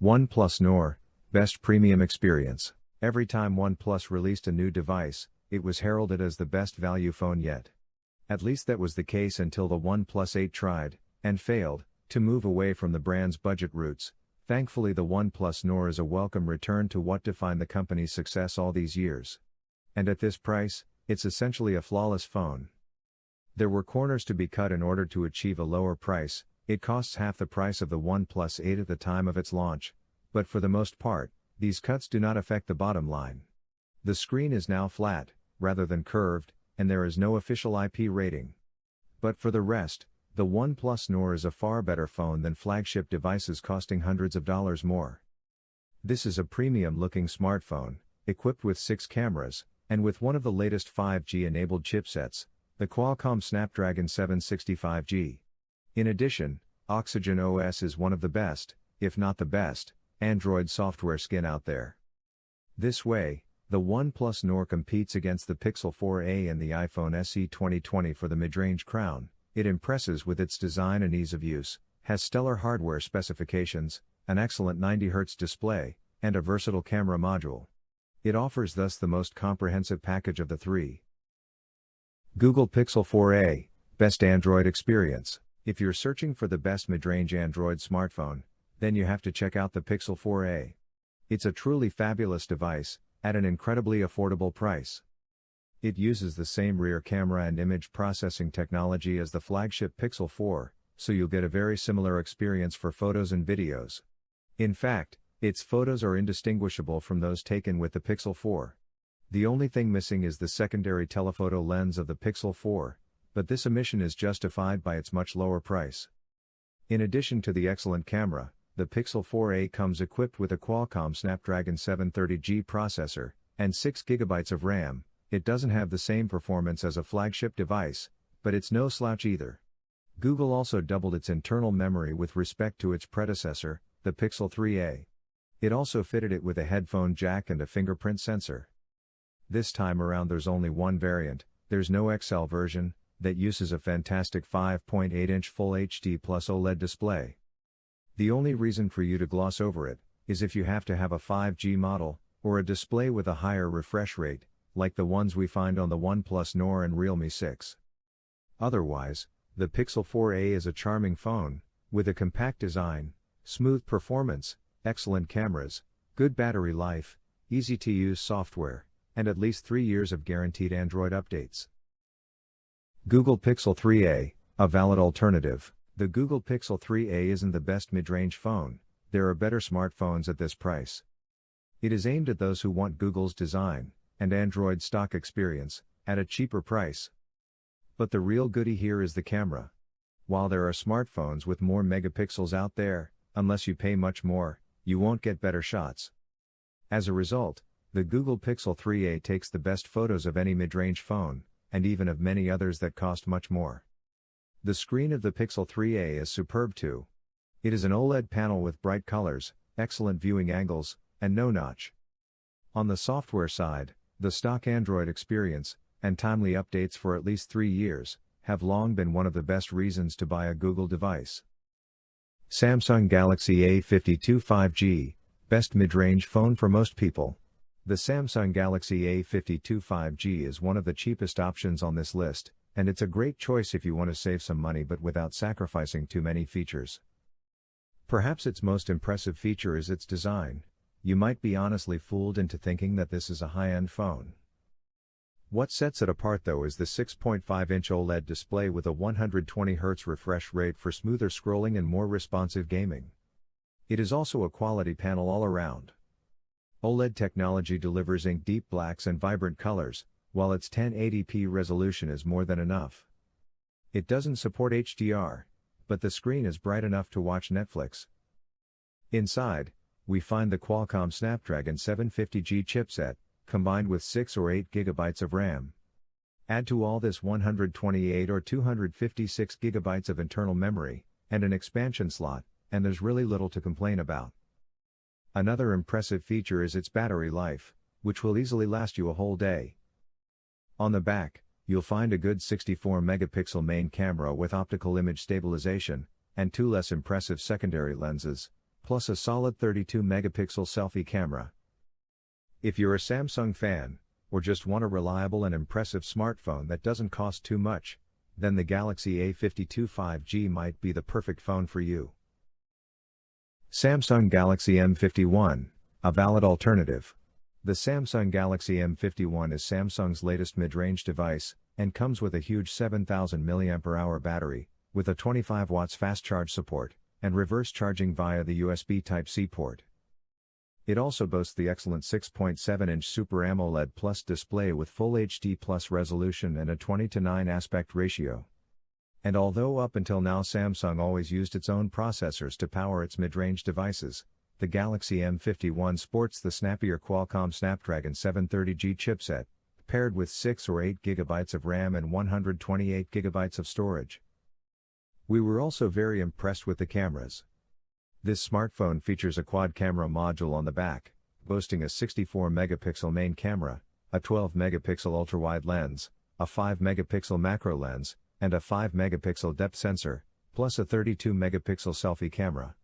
OnePlus Nord, best premium experience. Every time OnePlus released a new device, it was heralded as the best value phone yet. At least that was the case until the OnePlus 8 tried, and failed, to move away from the brand's budget roots. Thankfully, the OnePlus Nord is a welcome return to what defined the company's success all these years. And at this price, it's essentially a flawless phone. There were corners to be cut in order to achieve a lower price. It costs half the price of the OnePlus 8 at the time of its launch, but for the most part, these cuts do not affect the bottom line. The screen is now flat, rather than curved, and there is no official IP rating. But for the rest, the OnePlus Nord is a far better phone than flagship devices costing hundreds of dollars more. This is a premium-looking smartphone, equipped with 6 cameras, and with one of the latest 5G-enabled chipsets, the Qualcomm Snapdragon 765G. In addition, Oxygen OS is one of the best, if not the best, Android software skin out there. This way, the OnePlus Nord competes against the Pixel 4a and the iPhone SE 2020 for the mid-range crown. It impresses with its design and ease of use, has stellar hardware specifications, an excellent 90Hz display, and a versatile camera module. It offers thus the most comprehensive package of the three. Google Pixel 4a, best Android experience. If you're searching for the best mid-range Android smartphone, then you have to check out the Pixel 4a. It's a truly fabulous device, at an incredibly affordable price. It uses the same rear camera and image processing technology as the flagship Pixel 4, so you'll get a very similar experience for photos and videos. In fact, its photos are indistinguishable from those taken with the Pixel 4. The only thing missing is the secondary telephoto lens of the Pixel 4, but this omission is justified by its much lower price. In addition to the excellent camera, the Pixel 4a comes equipped with a Qualcomm Snapdragon 730G processor, and 6GB of RAM. It doesn't have the same performance as a flagship device, but it's no slouch either. Google also doubled its internal memory with respect to its predecessor, the Pixel 3a. It also fitted it with a headphone jack and a fingerprint sensor. This time around there's only one variant, there's no XL version, that uses a fantastic 5.8-inch Full HD Plus OLED display. The only reason for you to gloss over it, is if you have to have a 5G model, or a display with a higher refresh rate, like the ones we find on the OnePlus Nord and Realme 6. Otherwise, the Pixel 4a is a charming phone, with a compact design, smooth performance, excellent cameras, good battery life, easy-to-use software, and at least 3 years of guaranteed Android updates. Google Pixel 3a, a valid alternative. The Google Pixel 3a isn't the best mid-range phone, there are better smartphones at this price. It is aimed at those who want Google's design, and Android stock experience, at a cheaper price. But the real goodie here is the camera. While there are smartphones with more megapixels out there, unless you pay much more, you won't get better shots. As a result, the Google Pixel 3a takes the best photos of any mid-range phone, and even of many others that cost much more. The screen of the Pixel 3a is superb too. It is an OLED panel with bright colors, excellent viewing angles, and no notch. On the software side, the stock Android experience, and timely updates for at least 3 years, have long been one of the best reasons to buy a Google device. Samsung Galaxy A52 5G, best mid-range phone for most people. The Samsung Galaxy A52 5G is one of the cheapest options on this list, and it's a great choice if you want to save some money but without sacrificing too many features. Perhaps its most impressive feature is its design. You might be honestly fooled into thinking that this is a high-end phone. What sets it apart though is the 6.5-inch OLED display with a 120Hz refresh rate for smoother scrolling and more responsive gaming. It is also a quality panel all around. OLED technology delivers ink deep blacks and vibrant colors, while its 1080p resolution is more than enough. It doesn't support HDR, but the screen is bright enough to watch Netflix. Inside, we find the Qualcomm Snapdragon 750G chipset, combined with 6 or 8 GB of RAM. Add to all this 128 or 256 GB of internal memory, and an expansion slot, and there's really little to complain about. Another impressive feature is its battery life, which will easily last you a whole day. On the back, you'll find a good 64-megapixel main camera with optical image stabilization, and 2 less impressive secondary lenses, plus a solid 32-megapixel selfie camera. If you're a Samsung fan, or just want a reliable and impressive smartphone that doesn't cost too much, then the Galaxy A52 5G might be the perfect phone for you. Samsung Galaxy M51, a valid alternative. The Samsung Galaxy M51 is Samsung's latest mid-range device, and comes with a huge 7,000 mAh battery, with a 25 watts fast charge support, and reverse charging via the USB Type-C port. It also boasts the excellent 6.7-inch Super AMOLED Plus display with Full HD Plus resolution and a 20:9 aspect ratio. And although up until now Samsung always used its own processors to power its mid-range devices, the Galaxy M51 sports the snappier Qualcomm Snapdragon 730G chipset, paired with 6 or 8 GB of RAM and 128 GB of storage. We were also very impressed with the cameras. This smartphone features a quad-camera module on the back, boasting a 64-megapixel main camera, a 12-megapixel ultra-wide lens, a 5-megapixel macro lens, and a 5-megapixel depth sensor, plus a 32-megapixel selfie camera.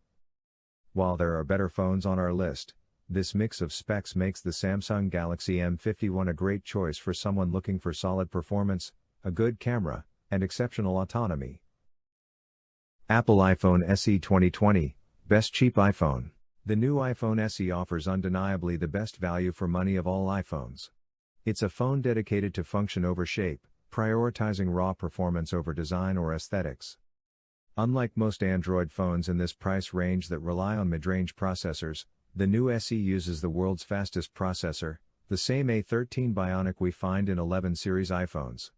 While there are better phones on our list, this mix of specs makes the Samsung Galaxy M51 a great choice for someone looking for solid performance, a good camera, and exceptional autonomy. Apple iPhone SE 2020, Best Cheap iPhone. The new iPhone SE offers undeniably the best value for money of all iPhones. It's a phone dedicated to function over shape, prioritizing raw performance over design or aesthetics. Unlike most Android phones in this price range that rely on mid-range processors, the new SE uses the world's fastest processor, the same A13 Bionic we find in 11 series iPhones.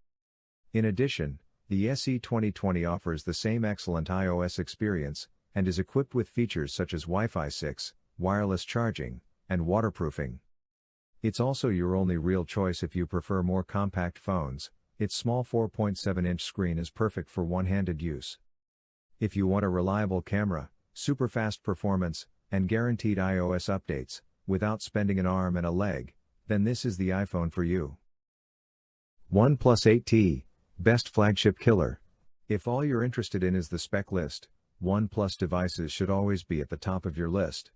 In addition, the SE 2020 offers the same excellent iOS experience, and is equipped with features such as Wi-Fi 6, wireless charging, and waterproofing. It's also your only real choice if you prefer more compact phones. Its small 4.7-inch screen is perfect for one-handed use. If you want a reliable camera, super fast performance, and guaranteed iOS updates, without spending an arm and a leg, then this is the iPhone for you. OnePlus 8T, Best Flagship Killer. If all you're interested in is the spec list, OnePlus devices should always be at the top of your list.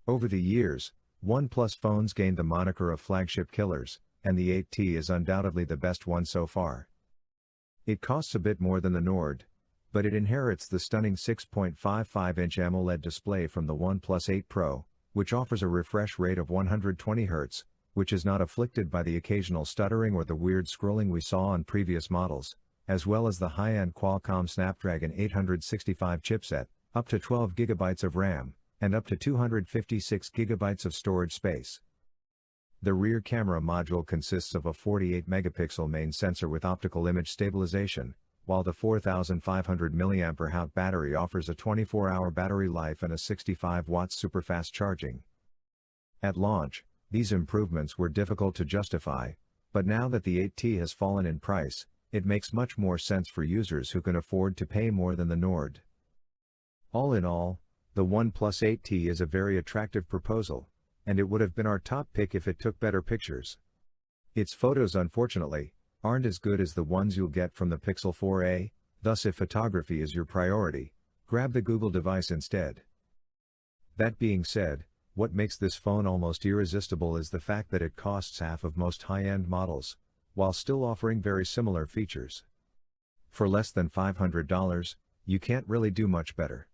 Over the years, OnePlus phones gained the moniker of flagship killers, and the 8T is undoubtedly the best one so far. It costs a bit more than the Nord, but it inherits the stunning 6.55-inch AMOLED display from the OnePlus 8 Pro, which offers a refresh rate of 120 Hz, which is not afflicted by the occasional stuttering or the weird scrolling we saw on previous models, as well as the high-end Qualcomm Snapdragon 865 chipset, up to 12 GB of RAM, and up to 256 GB of storage space. The rear camera module consists of a 48-megapixel main sensor with optical image stabilization, while the 4,500 mAh battery offers a 24-hour battery life and a 65-watt superfast charging. At launch, these improvements were difficult to justify, but now that the 8T has fallen in price, it makes much more sense for users who can afford to pay more than the Nord. All in all, the OnePlus 8T is a very attractive proposal, and it would have been our top pick if it took better pictures. Its photos, unfortunately, aren't as good as the ones you'll get from the Pixel 4a, thus if photography is your priority, grab the Google device instead. That being said, what makes this phone almost irresistible is the fact that it costs half of most high-end models, while still offering very similar features. For less than $500, you can't really do much better.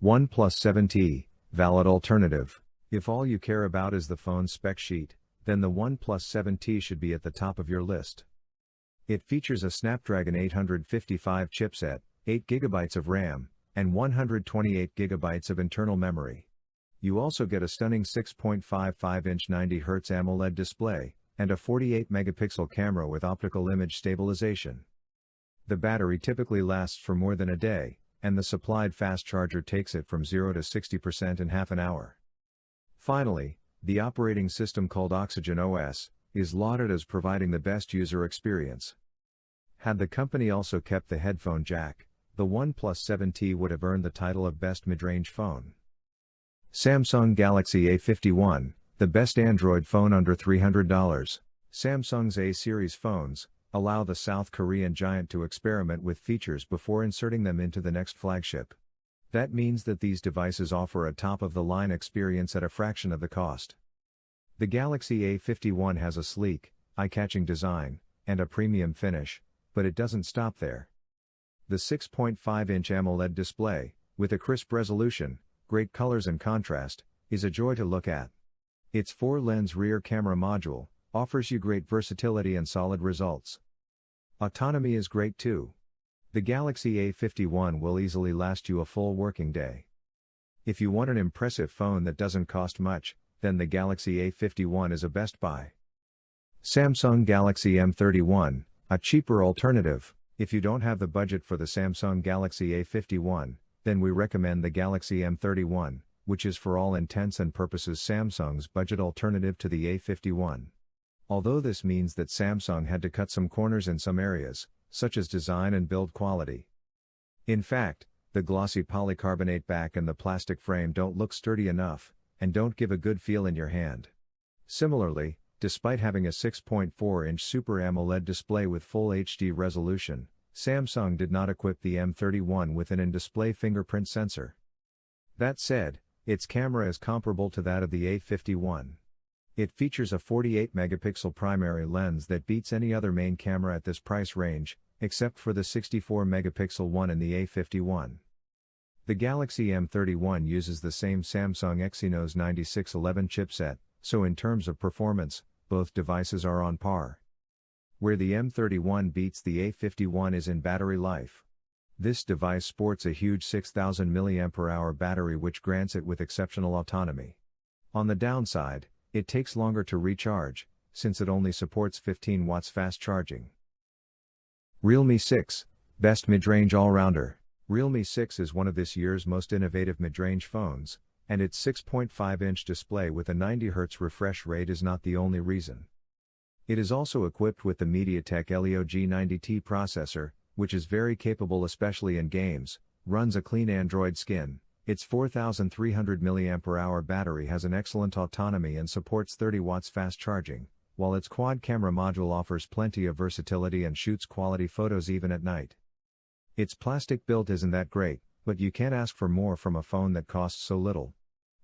OnePlus 7T, valid alternative. If all you care about is the phone's spec sheet, then the OnePlus 7T should be at the top of your list. It features a Snapdragon 855 chipset, 8 GB of RAM, and 128 GB of internal memory. You also get a stunning 6.55-inch 90 Hz AMOLED display, and a 48-megapixel camera with optical image stabilization. The battery typically lasts for more than a day, and the supplied fast charger takes it from 0 to 60% in half an hour. Finally, the operating system called Oxygen OS is lauded as providing the best user experience. Had the company also kept the headphone jack, the OnePlus 7T would have earned the title of Best Mid-Range Phone. Samsung Galaxy A51, the best Android phone under $300. Samsung's A-series phones allow the South Korean giant to experiment with features before inserting them into the next flagship. That means that these devices offer a top-of-the-line experience at a fraction of the cost. The Galaxy A51 has a sleek, eye-catching design, and a premium finish, but it doesn't stop there. The 6.5-inch AMOLED display, with a crisp resolution, great colors and contrast, is a joy to look at. Its 4-lens rear camera module offers you great versatility and solid results. Autonomy is great too. The Galaxy A51 will easily last you a full working day. If you want an impressive phone that doesn't cost much, then the Galaxy A51 is a best buy. Samsung Galaxy M31, a cheaper alternative. If you don't have the budget for the Samsung Galaxy A51, then we recommend the Galaxy M31, which is for all intents and purposes Samsung's budget alternative to the A51. Although this means that Samsung had to cut some corners in some areas, such as design and build quality. In fact, the glossy polycarbonate back and the plastic frame don't look sturdy enough, and don't give a good feel in your hand. Similarly, despite having a 6.4-inch Super AMOLED display with full HD resolution, Samsung did not equip the M31 with an in-display fingerprint sensor. That said, its camera is comparable to that of the A51. It features a 48-megapixel primary lens that beats any other main camera at this price range, except for the 64-megapixel one in the A51. The Galaxy M31 uses the same Samsung Exynos 9611 chipset, so in terms of performance, both devices are on par. Where the M31 beats the A51 is in battery life. This device sports a huge 6000 mAh battery which grants it with exceptional autonomy. On the downside, it takes longer to recharge, since it only supports 15 watts fast charging. Realme 6, Best Mid-Range All-Rounder. Realme 6 is one of this year's most innovative mid-range phones, and its 6.5-inch display with a 90Hz refresh rate is not the only reason. It is also equipped with the MediaTek Helio G90T processor, which is very capable especially in games, runs a clean Android skin. Its 4300 mAh battery has an excellent autonomy and supports 30 watts fast charging, while its quad camera module offers plenty of versatility and shoots quality photos even at night. Its plastic build isn't that great, but you can't ask for more from a phone that costs so little.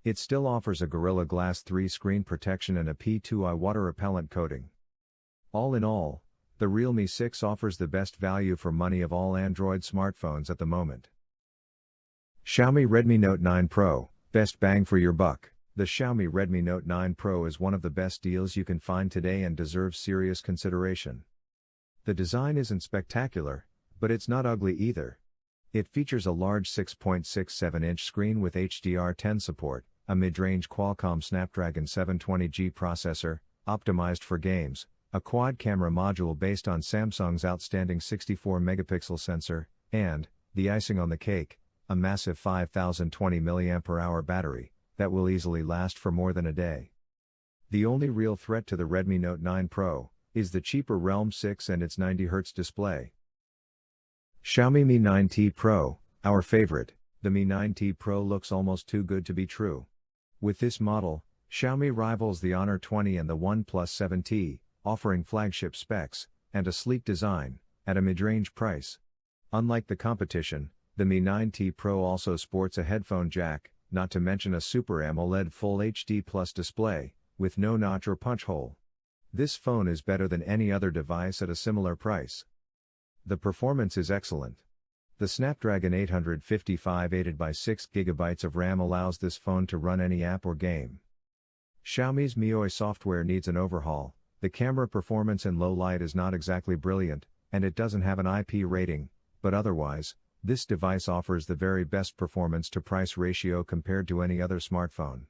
It still offers a Gorilla Glass 3 screen protection and a P2i water repellent coating. All in all, the Realme 6 offers the best value for money of all Android smartphones at the moment. Xiaomi Redmi Note 9 Pro, best bang for your buck. The Xiaomi Redmi Note 9 Pro is one of the best deals you can find today and deserves serious consideration. The design isn't spectacular, but it's not ugly either. It features a large 6.67-inch screen with HDR10 support, a mid-range Qualcomm Snapdragon 720G processor, optimized for games, a quad camera module based on Samsung's outstanding 64-megapixel sensor, and, the icing on the cake, a massive 5020 mAh battery that will easily last for more than a day. The only real threat to the Redmi Note 9 Pro is the cheaper Realme 6 and its 90Hz display. Xiaomi Mi 9T Pro, our favorite. The Mi 9T Pro looks almost too good to be true. With this model, Xiaomi rivals the Honor 20 and the OnePlus 7T, offering flagship specs and a sleek design at a mid-range price. Unlike the competition, the Mi 9T Pro also sports a headphone jack, not to mention a Super AMOLED Full HD Plus display, with no notch or punch hole. This phone is better than any other device at a similar price. The performance is excellent. The Snapdragon 855 aided by 6GB of RAM allows this phone to run any app or game. Xiaomi's MIUI software needs an overhaul. The camera performance in low light is not exactly brilliant, and it doesn't have an IP rating, but otherwise, this device offers the very best performance to price ratio compared to any other smartphone.